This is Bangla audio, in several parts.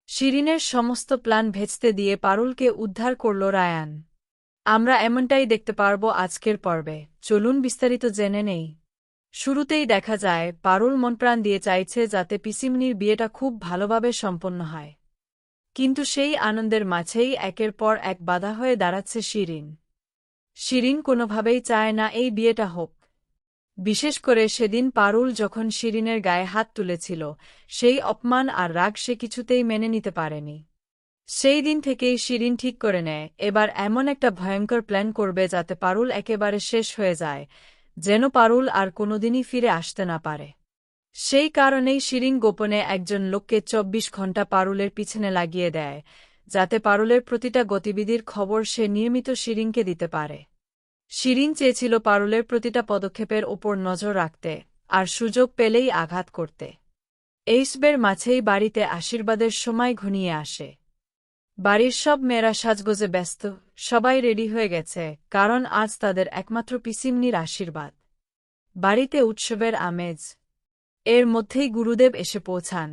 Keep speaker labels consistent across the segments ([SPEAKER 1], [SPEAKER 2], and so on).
[SPEAKER 1] শিরিনের সমস্ত প্ল্যান ভেস্তে দিয়ে পারুলকে উদ্ধার করল রায়ান। আমরা এমনটাই দেখতে পারব আজকের পর্বে। চলুন বিস্তারিত জেনে নেই। শুরুতেই দেখা যায় পারুল মনপ্রাণ দিয়ে চাইছে যাতে পিসিমনির বিয়েটা খুব ভালোভাবে সম্পন্ন হয়। কিন্তু সেই আনন্দের মাঝেই একের পর এক বাধা হয়ে দাঁড়াচ্ছে শিরিন। শিরিন কোনোভাবেই চায় না এই বিয়েটা হোক। বিশেষ করে সেদিন পারুল যখন শিরিনের গায়ে হাত তুলেছিল, সেই অপমান আর রাগ সে কিছুতেই মেনে নিতে পারেনি। সেই দিন থেকেই শিরিন ঠিক করে নেয় এবার এমন একটা ভয়ঙ্কর প্ল্যান করবে যাতে পারুল একেবারে শেষ হয়ে যায়, যেন পারুল আর কোনোদিনই ফিরে আসতে না পারে। সেই কারণেই শিরিন গোপনে একজন লোককে ২৪ ঘণ্টা পারুলের পিছনে লাগিয়ে দেয়, যাতে পারুলের প্রতিটা গতিবিধির খবর সে নিয়মিত শিরিনকে দিতে পারে। শিরিন চেয়েছিল পারুলের প্রতিটা পদক্ষেপের ওপর নজর রাখতে, আর সুযোগ পেলেই আঘাত করতে। এইসবের মাঝেই বাড়িতে আশীর্বাদের সময় ঘনিয়ে আসে। বাড়ির সব মেয়েরা সাজগোজে ব্যস্ত, সবাই রেডি হয়ে গেছে, কারণ আজ তাদের একমাত্র পিসিমনির আশীর্বাদ। বাড়িতে উৎসবের আমেজ। এর মধ্যেই গুরুদেব এসে পৌঁছান।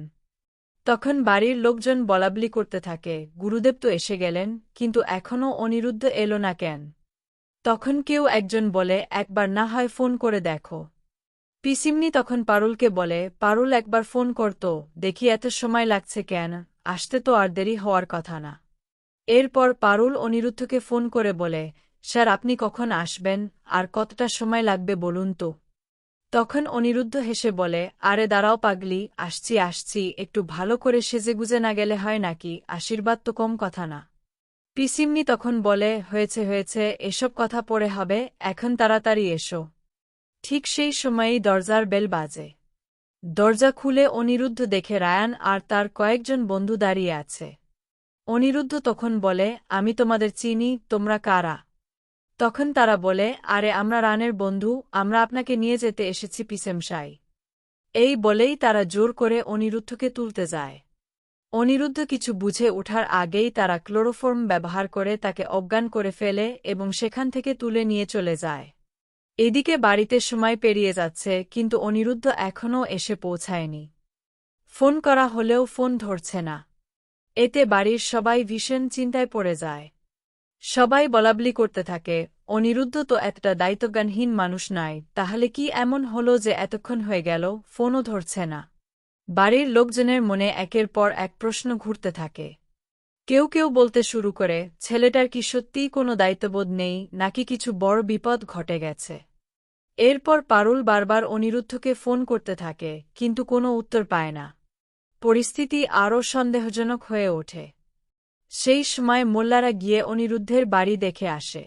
[SPEAKER 1] তখন বাড়ির লোকজন বলাবলি করতে থাকে, গুরুদেব তো এসে গেলেন, কিন্তু এখনও অনিরুদ্ধ এলো না কেন? তখন কেউ একজন বলে, একবার না হয় ফোন করে দেখো। পিসিমনি তখন পারুলকে বলে, পারুল একবার ফোন করতো, দেখি এত সময় লাগছে কেন, আসতে তো আর দেরি হওয়ার কথা না। এরপর পারুল অনিরুদ্ধকে ফোন করে বলে, স্যার আপনি কখন আসবেন, আর কতটা সময় লাগবে বলুন তো। তখন অনিরুদ্ধ হেসে বলে, আরে দাঁড়াও পাগলি, আসছি, একটু ভালো করে সেজেগুজে না গেলে হয় নাকি, আশীর্বাদ তো কম কথা না। পিসিমনি তখন বলে, হয়েছে, এসব কথা পরে হবে, এখন তাড়াতাড়ি এসো। ঠিক সেই সময়েই দরজার বেল বাজে। দরজা খুলে অনিরুদ্ধ দেখে রায়ান আর তার কয়েকজন বন্ধু দাঁড়িয়ে আছে। অনিরুদ্ধ তখন বলে, আমি তোমাদের চিনি, তোমরা কারা? তখন তারা বলে, আরে আমরা রানের বন্ধু, আমরা আপনাকে নিয়ে যেতে এসেছি পিসেমশাই। এই বলেই তারা জোর করে অনিরুদ্ধকে তুলতে যায়। অনিরুদ্ধ কিছু বুঝে ওঠার আগেই তারা ক্লোরোফর্ম ব্যবহার করে তাকে অজ্ঞান করে ফেলে এবং সেখান থেকে তুলে নিয়ে চলে যায়। এদিকে বাড়িতে সময় পেরিয়ে যাচ্ছে, কিন্তু অনিরুদ্ধ এখনও এসে পৌঁছায়নি। ফোন করা হলেও ফোন ধরছে না। এতে বাড়ির সবাই ভীষণ চিন্তায় পড়ে যায়। সবাই বলাবলি করতে থাকে, অনিরুদ্ধ তো এতটা দায়িত্বজ্ঞানহীন মানুষ নয়, তাহলে কি এমন হলো যে এতক্ষণ হয়ে গেল ফোনও ধরছে না? বাড়ির লোকজনের মনে একের পর এক প্রশ্ন ঘুরতে থাকে। কেউ বলতে শুরু করে, ছেলেটার কি সত্যিই কোনো দায়িত্ববোধ নেই, নাকি কিছু বড় বিপদ ঘটে গেছে? এরপর পারুল বারবার অনিরুদ্ধকে ফোন করতে থাকে, কিন্তু কোনো উত্তর পায় না। পরিস্থিতি আরও সন্দেহজনক হয়ে ওঠে। সেই সময় মোল্লারা গিয়ে অনিরুদ্ধের বাড়ি দেখে আসে।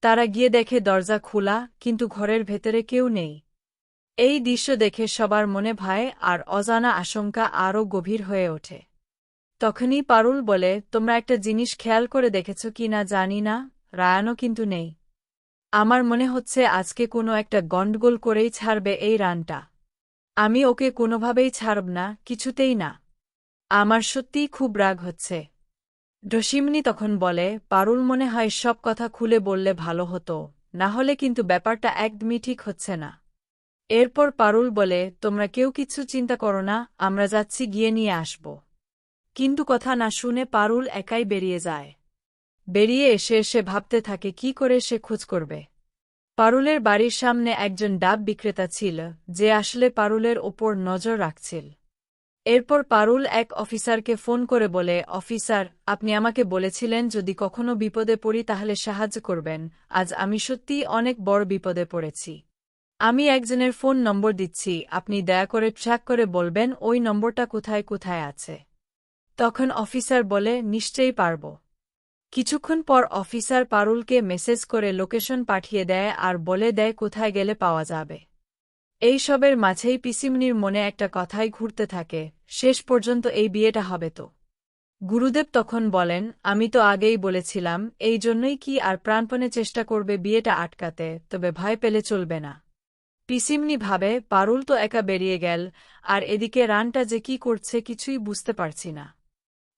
[SPEAKER 1] তারা গিয়ে দেখে দরজা খোলা, কিন্তু ঘরের ভেতরে কেউ নেই। এই দৃশ্য দেখে সবার মনে ভয় আর অজানা আশঙ্কা আরও গভীর হয়ে ওঠে। তখনই পারুল বলে, তোমরা একটা জিনিস খেয়াল করে দেখেছ কি না জানি না, রায়ানও কিন্তু নেই। আমার মনে হচ্ছে আজকে কোনো একটা গন্ডগোল করেই ছাড়বে এই রানটা। আমি ওকে কোনোভাবেই ছাড়ব না, কিছুতেই না। আমার সত্যিই খুব রাগ হচ্ছে। ডসিমনি তখন বলে, পারুল মনে হয় সব কথা খুলে বললে ভালো হতো, না হলে কিন্তু ব্যাপারটা একদমই ঠিক হচ্ছে না। এরপর পারুল বলে, তোমরা কেউ কিছু চিন্তা করো না, আমরা যাচ্ছি গিয়ে নিয়ে আসব। কিন্তু কথা না শুনে পারুল একাই বেরিয়ে যায়। বেরিয়ে এসে সে ভাবতে থাকে কি করে সে খোঁজ করবে। পারুলের বাড়ির সামনে একজন ডাব বিক্রেতা ছিল, যে আসলে পারুলের ওপর নজর রাখছিল। এরপর পারুল এক অফিসারকে ফোন করে বলে, অফিসার, আপনি আমাকে বলেছিলেন যদি কখনো বিপদে পড়ি তাহলে সাহায্য করবেন, আজ আমি সত্যিই অনেক বড় বিপদে পড়েছি। আমি একজনের ফোন নম্বর দিচ্ছি, আপনি দয়া করে ট্র্যাক করে বলবেন ওই নম্বরটা কোথায় আছে। তখন অফিসার বলে, নিশ্চয়ই পারব। কিছুক্ষণ পর অফিসার পারুলকে মেসেজ করে লোকেশন পাঠিয়ে দেয় আর বলে দেয় কোথায় গেলে পাওয়া যাবে। এই সবের মাঝেই পিসিমনির মনে একটা কথাই ঘুরতে থাকে, শেষ পর্যন্ত এই বিয়েটা হবে তো? গুরুদেব তখন বলেন, আমি তো আগেই বলেছিলাম, এই জন্যই কি আর প্রাণপণে চেষ্টা করবে বিয়েটা আটকাতে, তবে ভয় পেলে চলবে না। পিসিমনি ভাবে, পারুল তো একা বেরিয়ে গেল, আর এদিকে রানটা যে কি করছে কিছুই বুঝতে পারছি না।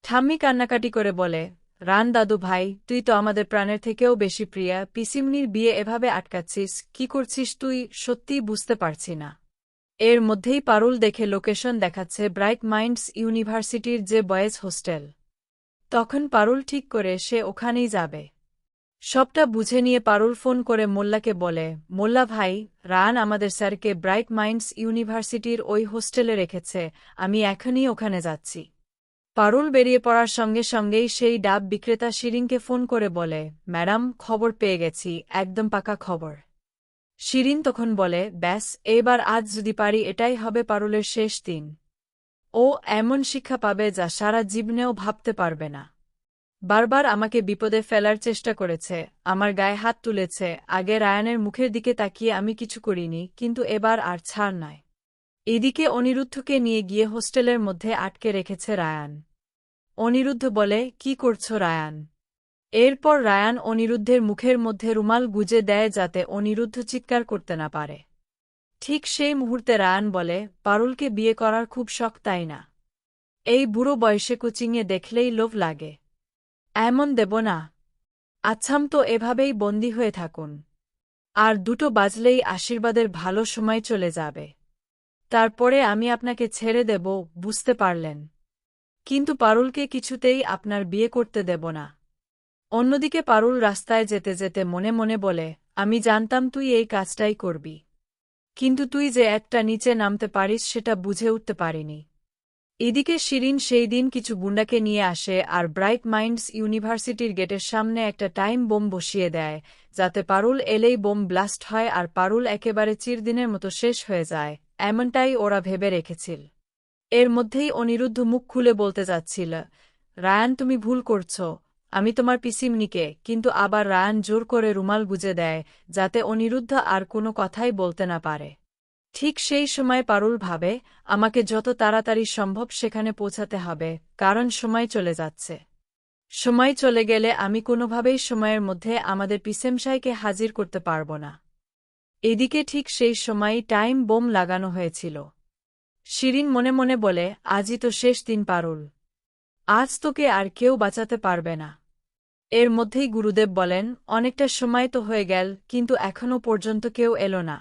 [SPEAKER 1] ঠাম্মি কান্নাকাটি করে বলে, রান দাদু ভাই, তুই তো আমাদের প্রাণের থেকেও বেশি প্রিয়া, পিসিমনির বিয়ে এভাবে আটকাচ্ছিস, কি করছিস তুই, সত্যিই বুঝতে পারছি না। এর মধ্যেই পারুল দেখে লোকেশন দেখাচ্ছে ব্রাইট মাইন্ডস ইউনিভার্সিটির যে বয়েজ হোস্টেল। তখন পারুল ঠিক করে সে ওখানেই যাবে। সবটা বুঝে নিয়ে পারুল ফোন করে মোল্লাকে বলে, মোল্লা ভাই, রায়ান আমাদের স্যারকে ব্রাইট মাইন্ডস ইউনিভার্সিটির ওই হোস্টেলে রেখেছে, আমি এখনই ওখানে যাচ্ছি। পারুল বেরিয়ে পড়ার সঙ্গে সঙ্গেই সেই ডাব বিক্রেতা শিরিনকে ফোন করে বলে, ম্যাডাম, খবর পেয়ে গেছি, একদম পাকা খবর। শিরিন তখন বলে, ব্যাস, এবার আজ যদি পারি এটাই হবে পারুলের শেষ দিন। ও এমন শিক্ষা পাবে যা সারা জীবনেও ভাবতে পারবে না। বারবার আমাকে বিপদে ফেলার চেষ্টা করেছে, আমার গায়ে হাত তুলেছে, আগে রায়ানের মুখের দিকে তাকিয়ে আমি কিছু করিনি, কিন্তু এবার আর ছাড় নয়। এদিকে অনিরুদ্ধকে নিয়ে গিয়ে হোস্টেলের মধ্যে আটকে রেখেছে রায়ান। অনিরুদ্ধ বলে, কি করছো রায়ান? এরপর রায়ান অনিরুদ্ধের মুখের মধ্যে রুমাল গুজে দেয় যাতে অনিরুদ্ধ চিৎকার করতে না পারে। ঠিক সেই মুহূর্তে রায়ান বলে, পারুলকে বিয়ে করার খুব শখ, তাই না? এই বুড়ো বয়সে কোচিংয়ে দেখলেই লোভ লাগে। এমন দেব না। আচ্ছাম তো এভাবেই বন্দী হয়ে থাকুন। আর 2টো বাজলেই আশীর্বাদের ভালো সময় চলে যাবে। তারপরে আমি আপনাকে ছেড়ে দেব, বুঝতে পারলেন? কিন্তু পারুলকে কিছুতেই আপনার বিয়ে করতে দেব না। অন্যদিকে পারুল রাস্তায় যেতে যেতে মনে মনে বলে, আমি জানতাম তুই এই কাজটাই করবি। কিন্তু তুই যে একটা নিচে নামতে পারিস সেটা বুঝে উঠতে পারিনি। এদিকে শিরিন সেই দিন কিছু গুন্ডাকে নিয়ে আসে আর ব্রাইট মাইন্ডস ইউনিভার্সিটির গেটের সামনে একটা টাইম বোম বসিয়ে দেয়, যাতে পারুল এলেই বোম ব্লাস্ট হয় আর পারুল একেবারে চিরদিনের মতো শেষ হয়ে যায়, এমনটাই ওরা ভেবে রেখেছিল। এর মধ্যেই অনিরুদ্ধ মুখ খুলে বলতে যাচ্ছিল, রায়ান, তুমি ভুল করছ, আমি তোমার পিসিমনিকে, কিন্তু আবার রায়ান জোর করে রুমাল গুজে দেয়, যাতে অনিরুদ্ধ আর কোনো কথাই বলতে না পারে। ঠিক সেই সময় পারুল ভাবে, আমাকে যত তাড়াতাড়ি সম্ভব সেখানে পৌঁছাতে হবে, কারণ সময় চলে যাচ্ছে। সময় চলে গেলে আমি কোনোভাবেই সময়ের মধ্যে আমাদের পিসেমশাইকে হাজির করতে পারব না। এদিকে ঠিক সেই সময়ই টাইম বোম লাগানো হয়েছিল। শিরিন মনে মনে বলে, আজই তো শেষ দিন পারুল। আজ তোকে আর কেউ বাঁচাতে পারবে না। এর মধ্যেই গুরুদেব বলেন, অনেকটা সময় তো হয়ে গেল, কিন্তু এখনও পর্যন্ত কেউ এলো না।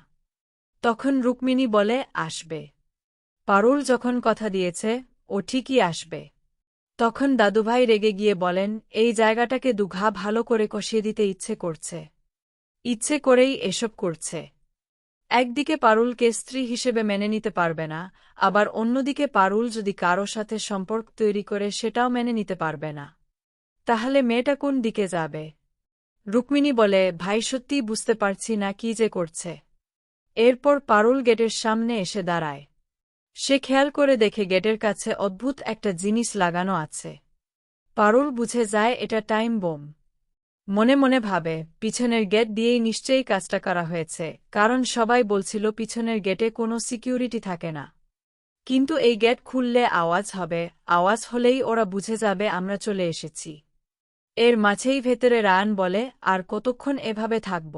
[SPEAKER 1] তখন রুক্মিণী বলে, আসবে। পারুল যখন কথা দিয়েছে, ও ঠিকই আসবে। তখন দাদুভাই রেগে গিয়ে বলেন, এই জায়গাটাকে দুঘা ভালো করে কষিয়ে দিতে ইচ্ছে করছে। ইচ্ছে করেই এসব করছে। একদিকে পারুলকে স্ত্রী হিসেবে মেনে নিতে পারবে না, আবার অন্যদিকে পারুল যদি কারো সাথে সম্পর্ক তৈরি করে সেটাও মেনে নিতে পারবে না। তাহলে মেয়েটা কোন দিকে যাবে? রুক্মিণী বলে, ভাই, সত্যিই বুঝতে পারছি না কি যে করছে। এরপর পারুল গেটের সামনে এসে দাঁড়ায়। সে খেয়াল করে দেখে গেটের কাছে অদ্ভুত একটা জিনিস লাগানো আছে। পারুল বুঝে যায় এটা টাইম বোম। মনে মনে ভাবে, পিছনের গেট দিয়েই নিশ্চয়ই কাজটা করা হয়েছে, কারণ সবাই বলছিল পিছনের গেটে কোনো সিকিউরিটি থাকে না। কিন্তু এই গেট খুললে আওয়াজ হবে, আওয়াজ হলেই ওরা বুঝে যাবে আমরা চলে এসেছি। এর মাঝেই ভেতরে রায়ান বলে, আর কতক্ষণ এভাবে থাকব?